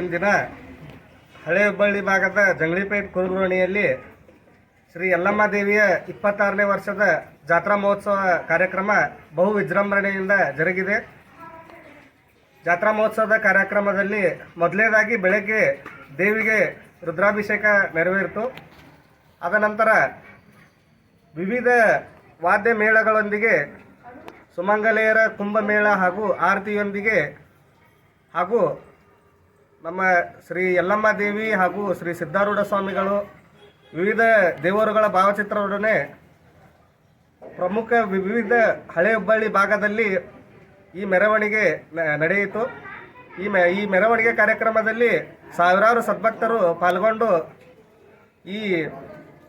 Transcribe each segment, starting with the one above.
ಇವತ್ತಿನ ದಿನ ಹಳೆ ಹುಬ್ಬಳ್ಳಿ ಭಾಗದ ಜಂಗಳಿಪೇಟೆ ಕುರುಬರೋಣಿಯಲ್ಲಿ ಶ್ರೀ ಯಲ್ಲಮ್ಮ ದೇವಿಯ 26ನೇ ವರ್ಷದ ಜಾತ್ರಾ ಮಹೋತ್ಸವ ಕಾರ್ಯಕ್ರಮ ಬಹು ವಿಜೃಂಭಣೆಯಿಂದ ಜರುಗಿದೆ. ಜಾತ್ರಾ ಮಹೋತ್ಸವದ ಕಾರ್ಯಕ್ರಮದಲ್ಲಿ ಮೊದಲನೇದಾಗಿ ಬೆಳಗ್ಗೆ ದೇವಿಗೆ ರುದ್ರಾಭಿಷೇಕ ನೆರವೇರಿತು. ಅದ ನಂತರ ವಿವಿಧ ವಾದ್ಯ ಮೇಳಗಳೊಂದಿಗೆ ಸುಮಂಗಲೆಯರ ಕುಂಭಮೇಳ ಹಾಗೂ ಆರತಿಯೊಂದಿಗೆ ಹಾಗೂ ನಮ್ಮ ಶ್ರೀ ಯಲ್ಲಮ್ಮ ದೇವಿ ಹಾಗೂ ಶ್ರೀ ಸಿದ್ಧಾರೂಢ ಸ್ವಾಮಿಗಳು ವಿವಿಧ ದೇವರುಗಳ ಭಾವಚಿತ್ರರೊಡನೆ ಪ್ರಮುಖ ವಿವಿಧ ಹಳೆ ಹುಬ್ಬಳ್ಳಿ ಭಾಗದಲ್ಲಿ ಈ ಮೆರವಣಿಗೆ ನಡೆಯಿತು. ಈ ಮೆರವಣಿಗೆ ಕಾರ್ಯಕ್ರಮದಲ್ಲಿ ಸಾವಿರಾರು ಸದ್ಭಕ್ತರು ಪಾಲ್ಗೊಂಡು ಈ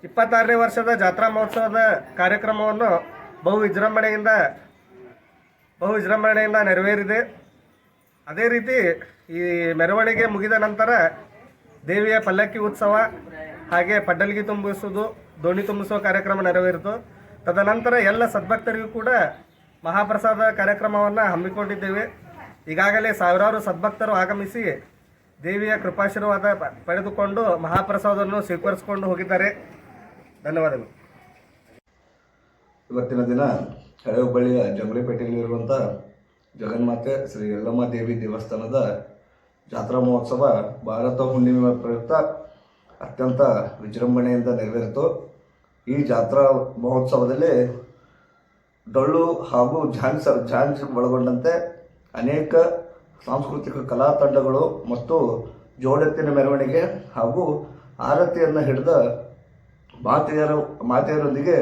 26ನೇ ವರ್ಷದ ಜಾತ್ರಾ ಮಹೋತ್ಸವದ ಕಾರ್ಯಕ್ರಮವನ್ನು ಬಹು ವಿಜೃಂಭಣೆಯಿಂದ ನೆರವೇರಿದೆ. ಅದೇ ರೀತಿ ಈ ಮೆರವಣಿಗೆ ಮುಗಿದ ನಂತರ ದೇವಿಯ ಪಲ್ಲಕ್ಕಿ ಉತ್ಸವ ಹಾಗೆ ಪಡ್ಡಲ್ಗಿ ತುಂಬಿಸುವುದು, ದೋಣಿ ತುಂಬಿಸುವ ಕಾರ್ಯಕ್ರಮ ನೆರವೇರಿತು. ತದನಂತರ ಎಲ್ಲ ಸದ್ಭಕ್ತರಿಗೂ ಕೂಡ ಮಹಾಪ್ರಸಾದ ಕಾರ್ಯಕ್ರಮವನ್ನು ಹಮ್ಮಿಕೊಂಡಿದ್ದೇವೆ. ಈಗಾಗಲೇ ಸಾವಿರಾರು ಸದ್ಭಕ್ತರು ಆಗಮಿಸಿ ದೇವಿಯ ಕೃಪಾಶೀರ್ವಾದ ಪಡೆದುಕೊಂಡು ಮಹಾಪ್ರಸಾದವನ್ನು ಸ್ವೀಕರಿಸಿಕೊಂಡು ಹೋಗಿದ್ದಾರೆ. ಧನ್ಯವಾದಗಳು. ಇವತ್ತಿನ ದಿನ ಹಳೆ ಹುಬ್ಬಳ್ಳಿಯ ಜಂಗಳಿಪೇಟೆಯಲ್ಲಿರುವಂಥ ಜಗನ್ಮಾತೆ ಶ್ರೀ ಯಲ್ಲಮ್ಮ ದೇವಿ ದೇವಸ್ಥಾನದ ಜಾತ್ರಾ ಮಹೋತ್ಸವ ಭಾರತ ಹುಣ್ಣಿಮೆ ಪ್ರಯುಕ್ತ ಅತ್ಯಂತ ವಿಜೃಂಭಣೆಯಿಂದ ನೆರವೇರಿತು. ಈ ಜಾತ್ರಾ ಮಹೋತ್ಸವದಲ್ಲಿ ಡೊಳ್ಳು ಹಾಗೂ ಝಾನ್ಸ್ ಒಳಗೊಂಡಂತೆ ಅನೇಕ ಸಾಂಸ್ಕೃತಿಕ ಕಲಾ ತಂಡಗಳು ಮತ್ತು ಜೋಡೆತ್ತಿನ ಮೆರವಣಿಗೆ ಹಾಗೂ ಆರತಿಯನ್ನು ಹಿಡಿದ ಮಾತೆಯರೊಂದಿಗೆ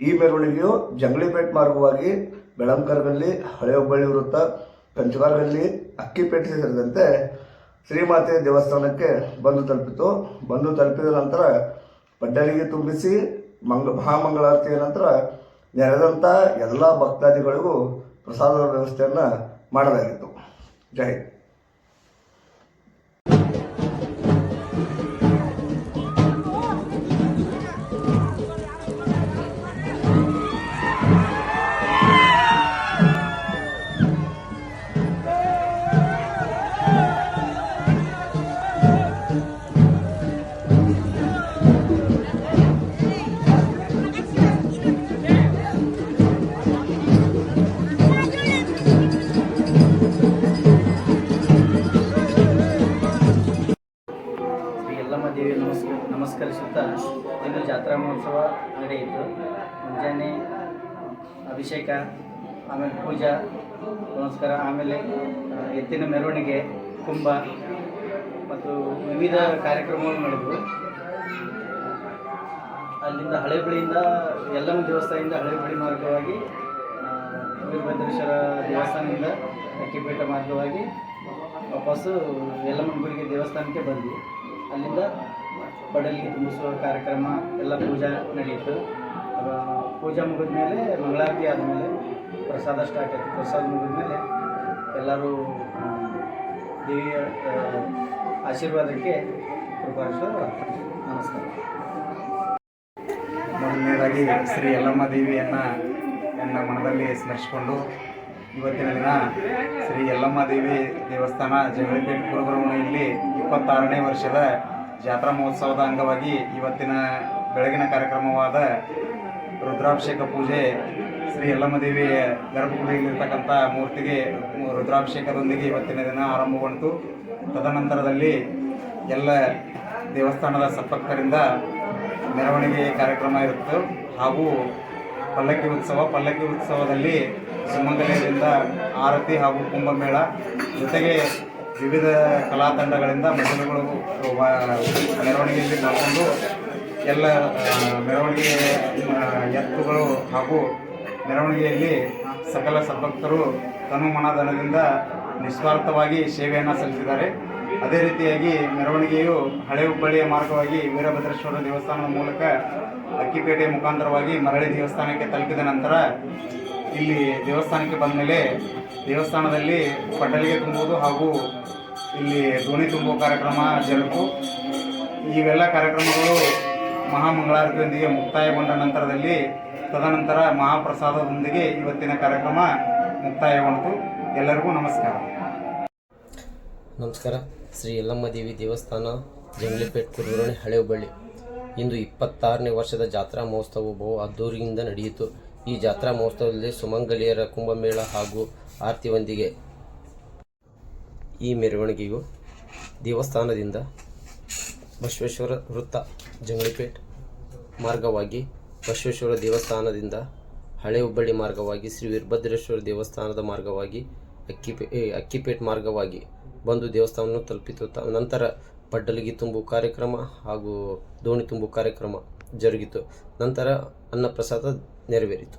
ಈ ಮೆರವಣಿಗೆಯು ಜಂಗಳಿಪೇಟೆ ಮಾರ್ಗವಾಗಿ ಬೆಳಂಕರಗಲ್ಲಿ, ಹಳೆ ಹುಬ್ಬಳ್ಳಿ ವೃತ್ತ, ಕಂಚಗಾರಗಲ್ಲಿ, ಅಕ್ಕಿಪೇಟೆ ಸೇರಿದಂತೆ ಶ್ರೀಮಾತೆ ದೇವಸ್ಥಾನಕ್ಕೆ ಬಂದು ತಲುಪಿದ ನಂತರ ಪಡ್ಡಲಿಗೆ ತುಂಬಿಸಿ ಮಹಾಮಂಗಳಾರತಿಯ ನಂತರ ನೆರೆದಂಥ ಎಲ್ಲ ಭಕ್ತಾದಿಗಳಿಗೂ ಪ್ರಸಾದದ ವ್ಯವಸ್ಥೆಯನ್ನು ಮಾಡಲಾಗಿತ್ತು. ಜೈ ಹಿಂದ್. ಯಲ್ಲಮ್ಮ ದೇವಿ ನಮಸ್ಕರಿಸುತ್ತಾ ಇಂದು ಜಾತ್ರಾ ಮಹೋತ್ಸವ ನಡೆಯಿತು. ಮುಂಜಾನೆ ಅಭಿಷೇಕ, ಆಮೇಲೆ ಪೂಜಾ ನಮಸ್ಕಾರ, ಆಮೇಲೆ ಎತ್ತಿನ ಮೆರವಣಿಗೆ, ಕುಂಭ ಮತ್ತು ವಿವಿಧ ಕಾರ್ಯಕ್ರಮಗಳು ನಡೆದವು. ಅಲ್ಲಿಂದ ಹಳೆಬಳ್ಳಿಯಿಂದ ಯಲ್ಲಮ್ಮ ದೇವಸ್ಥಾನದಿಂದ ಹಳೆಬಳ್ಳಿ ಮಾರ್ಗವಾಗಿ ವೀರಭದ್ರೇಶ್ವರ ದೇವಸ್ಥಾನದಿಂದ ಅಕ್ಕಿಪೇಟೆ ಮಾರ್ಗವಾಗಿ ವಾಪಸ್ಸು ಯಲ್ಲಮ್ಮನಗುಡಿಗೆ ದೇವಸ್ಥಾನಕ್ಕೆ ಬಂದ್ವಿ. ಅಲ್ಲಿಂದ ಪಡಲಿಗೆ ತುಂಬಿಸುವ ಕಾರ್ಯಕ್ರಮ ಎಲ್ಲ ಪೂಜಾ ನಡೆಯಿತು. ಪೂಜಾ ಮುಗಿದ ಮೇಲೆ ಮಂಗಳಾರತಿ ಆದಮೇಲೆ ಪ್ರಸಾದ ಸ್ಟಾರ್ಟ್ ಆಯಿತು. ಪ್ರಸಾದ ಮುಗಿದ ಮೇಲೆ ಎಲ್ಲರೂ ದೇವಿಯ ಆಶೀರ್ವಾದಕ್ಕೆ ಕೃಪಾಶ್ವರ. ನಮಸ್ಕಾರ. ಮೊದಲನೇದಾಗಿ ಶ್ರೀ ಯಲ್ಲಮ್ಮ ದೇವಿಯನ್ನು ನನ್ನ ಮನದಲ್ಲಿ ಸ್ಮರಿಸಿಕೊಂಡು ಇವತ್ತಿನ ದಿನ ಶ್ರೀ ಯಲ್ಲಮ್ಮ ದೇವಿ ದೇವಸ್ಥಾನ ಜಂಗಳಿಪೇಟೆ ಕುರುಬರೋಣಿಯಲ್ಲಿ 26ನೇ ವರ್ಷದ ಜಾತ್ರಾ ಮಹೋತ್ಸವದ ಅಂಗವಾಗಿ ಇವತ್ತಿನ ಬೆಳಗಿನ ಕಾರ್ಯಕ್ರಮವಾದ ರುದ್ರಾಭಿಷೇಕ ಪೂಜೆ, ಶ್ರೀ ಯಲ್ಲಮ್ಮ ದೇವಿಯ ಗರ್ಭಗುಡಿಯಲ್ಲಿರ್ತಕ್ಕಂಥ ಮೂರ್ತಿಗೆ ರುದ್ರಾಭಿಷೇಕದೊಂದಿಗೆ ಇವತ್ತಿನ ದಿನ ಆರಂಭಗೊಂಡಿತು. ತದನಂತರದಲ್ಲಿ ಎಲ್ಲ ದೇವಸ್ಥಾನದ ಸದ್ಭಕ್ತರಿಂದ ಮೆರವಣಿಗೆ ಕಾರ್ಯಕ್ರಮ ಇರುತ್ತೆ ಹಾಗೂ ಪಲ್ಲಕ್ಕಿ ಉತ್ಸವದಲ್ಲಿ ಸುಮಂಗಲೆಯಿಂದ ಎಲ್ಲ ಹಾಗೂ ಕುಂಭಮೇಳ ಜೊತೆಗೆ ವಿವಿಧ ಕಲಾ ತಂಡಗಳಿಂದ ಮಹಿಳೆಗಳು ಮೆರವಣಿಗೆಯಲ್ಲಿ ಪಾಲ್ಗೊಂಡು ಎಲ್ಲ ಮೆರವಣಿಗೆ ಎತ್ತುಗಳು ಹಾಗೂ ಮೆರವಣಿಗೆಯಲ್ಲಿ ಸಕಲ ಸದ್ಭಕ್ತರು ತನುಮನಧನದಿಂದ ನಿಸ್ವಾರ್ಥವಾಗಿ ಸೇವೆಯನ್ನು ಸಲ್ಲಿಸಿದ್ದಾರೆ. ಅದೇ ರೀತಿಯಾಗಿ ಮೆರವಣಿಗೆಯು ಹಳೆ ಹುಬ್ಬಳ್ಳಿಯ ಮಾರ್ಗವಾಗಿ ವೀರಭದ್ರೇಶ್ವರ ದೇವಸ್ಥಾನದ ಮೂಲಕ ಅಕ್ಕಿಪೇಟೆ ಮುಖಾಂತರವಾಗಿ ಮರಳಿ ದೇವಸ್ಥಾನಕ್ಕೆ ತಲುಪಿದ ನಂತರ ಇಲ್ಲಿ ದೇವಸ್ಥಾನಕ್ಕೆ ಬಂದ ಮೇಲೆ ದೇವಸ್ಥಾನದಲ್ಲಿ ಪಡ್ಡಲಿಗೆ ತುಂಬುವುದು ಹಾಗೂ ಇಲ್ಲಿ ದೋಣಿ ತುಂಬುವ ಕಾರ್ಯಕ್ರಮ ಜರುಗು. ಇವೆಲ್ಲ ಕಾರ್ಯಕ್ರಮಗಳು ಮಹಾಮಂಗಳಾರತಿಯೊಂದಿಗೆ ಮುಕ್ತಾಯಗೊಂಡ ನಂತರದಲ್ಲಿ ತದನಂತರ ಮಹಾಪ್ರಸಾದದೊಂದಿಗೆ ಇವತ್ತಿನ ಕಾರ್ಯಕ್ರಮ ಮುಕ್ತಾಯಗೊಂಡಿತು. ಎಲ್ಲರಿಗೂ ನಮಸ್ಕಾರ. ಶ್ರೀ ಯಲ್ಲಮ್ಮ ದೇವಿ ದೇವಸ್ಥಾನ ಜಂಗ್ಲಿಪೇಟ್ ಕುರುಬರೋಣಿ ಹಳೆ ಹುಬ್ಬಳ್ಳಿ. ಇಂದು 26ನೇ ವರ್ಷದ ಜಾತ್ರಾ ಮಹೋತ್ಸವ ಬಹು ಅದ್ದೂರಿಯಿಂದ ನಡೆಯಿತು. ಈ ಜಾತ್ರಾ ಮಹೋತ್ಸವದಲ್ಲಿ ಸುಮಂಗಲಿಯರ ಕುಂಭಮೇಳ ಹಾಗೂ ಆರತಿಯೊಂದಿಗೆ ಈ ಮೆರವಣಿಗೆಯು ದೇವಸ್ಥಾನದಿಂದ ಬಸವೇಶ್ವರ ವೃತ್ತ ಜಂಗ್ಲಿಪೇಟ್ ಮಾರ್ಗವಾಗಿ ಬಸವೇಶ್ವರ ದೇವಸ್ಥಾನದಿಂದ ಹಳೆ ಹುಬ್ಬಳ್ಳಿ ಮಾರ್ಗವಾಗಿ ಶ್ರೀ ವೀರಭದ್ರೇಶ್ವರ ದೇವಸ್ಥಾನದ ಮಾರ್ಗವಾಗಿ ಅಕ್ಕಿಪೇಟ್ ಮಾರ್ಗವಾಗಿ ಬಂದು ದೇವಸ್ಥಾನವನ್ನು ತಲುಪಿತು. ನಂತರ ಪಡ್ಡಲಿಗೆ ತುಂಬು ಕಾರ್ಯಕ್ರಮ ಹಾಗೂ ದೋಣಿ ತುಂಬು ಕಾರ್ಯಕ್ರಮ ಜರುಗಿತು. ನಂತರ ಅನ್ನಪ್ರಸಾದ ನೆರವೇರಿತು.